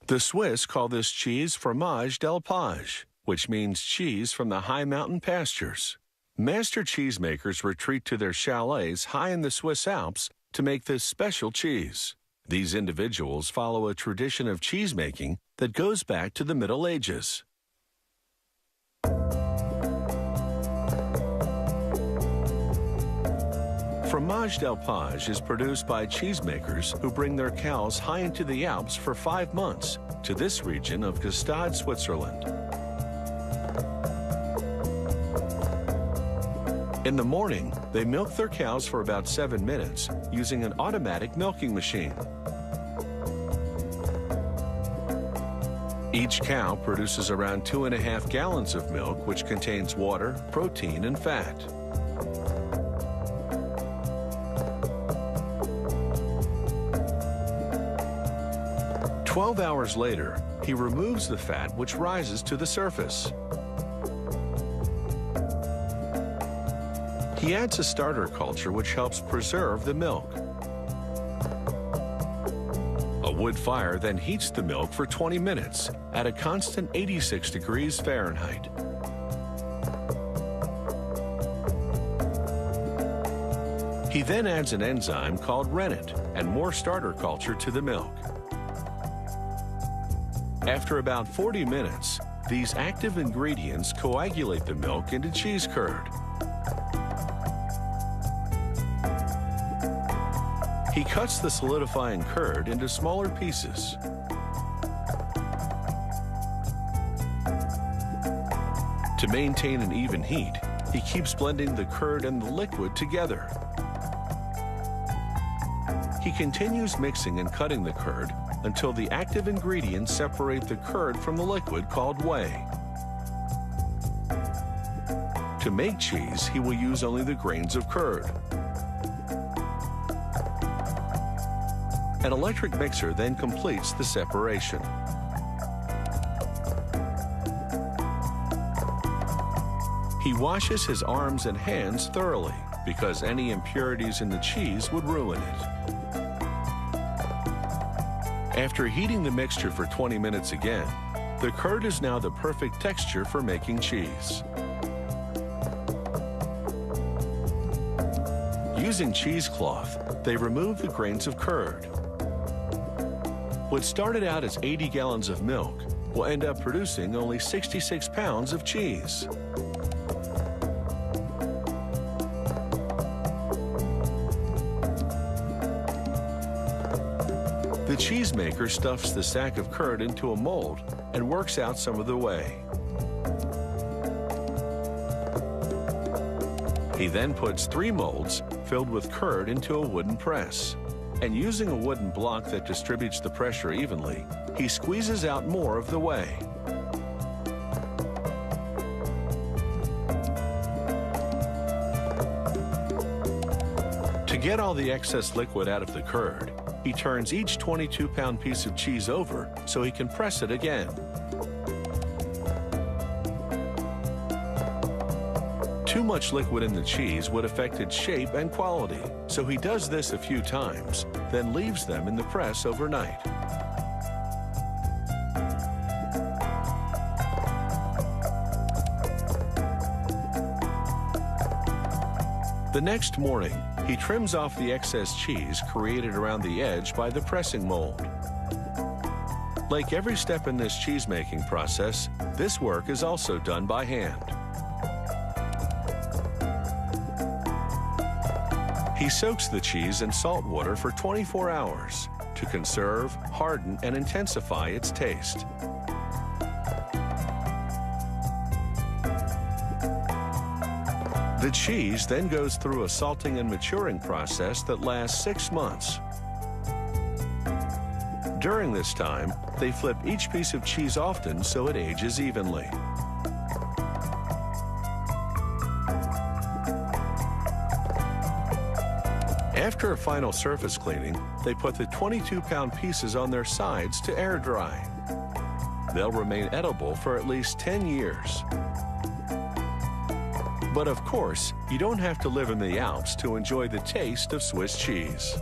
The Swiss call this cheese Fromage d'Alpage, which means cheese from the high mountain pastures. Master cheesemakers retreat to their chalets high in the Swiss Alps to make this special cheese. These individuals follow a tradition of cheesemaking that goes back to the Middle Ages. Fromage d'Alpage is produced by cheesemakers who bring their cows high into the Alps for 5 months to this region of Gstaad, Switzerland. In the morning, they milk their cows for about 7 minutes using an automatic milking machine. Each cow produces around 2.5 gallons of milk, which contains water, protein, and fat. 12 hours later, he removes the fat, which rises to the surface. He adds a starter culture which helps preserve the milk. A wood fire then heats the milk for 20 minutes at a constant 86 degrees Fahrenheit. He then adds an enzyme called rennet and more starter culture to the milk. After about 40 minutes, these active ingredients coagulate the milk into cheese curd. He cuts the solidifying curd into smaller pieces. To maintain an even heat, he keeps blending the curd and the liquid together. He continues mixing and cutting the curd until the active ingredients separate the curd from the liquid called whey. To make cheese, he will use only the grains of curd. An electric mixer then completes the separation. He washes his arms and hands thoroughly because any impurities in the cheese would ruin it. After heating the mixture for 20 minutes again, the curd is now the perfect texture for making cheese. Using cheesecloth, they remove the grains of curd. What started out as 80 gallons of milk will end up producing only 66 pounds of cheese. The cheesemaker stuffs the sack of curd into a mold and works out some of the whey. He then puts 3 molds filled with curd into a wooden press. And using a wooden block that distributes the pressure evenly, he squeezes out more of the whey. To get all the excess liquid out of the curd, he turns each 22-pound piece of cheese over so he can press it again. Too much liquid in the cheese would affect its shape and quality, so he does this a few times, then leaves them in the press overnight. The next morning, he trims off the excess cheese created around the edge by the pressing mold. Like every step in this cheese-making process, this work is also done by hand. He soaks the cheese in salt water for 24 hours to conserve, harden, and intensify its taste. The cheese then goes through a salting and maturing process that lasts 6 months. During this time, they flip each piece of cheese often so it ages evenly. After a final surface cleaning, they put the 22-pound pieces on their sides to air dry. They'll remain edible for at least 10 years. But of course, you don't have to live in the Alps to enjoy the taste of Swiss cheese.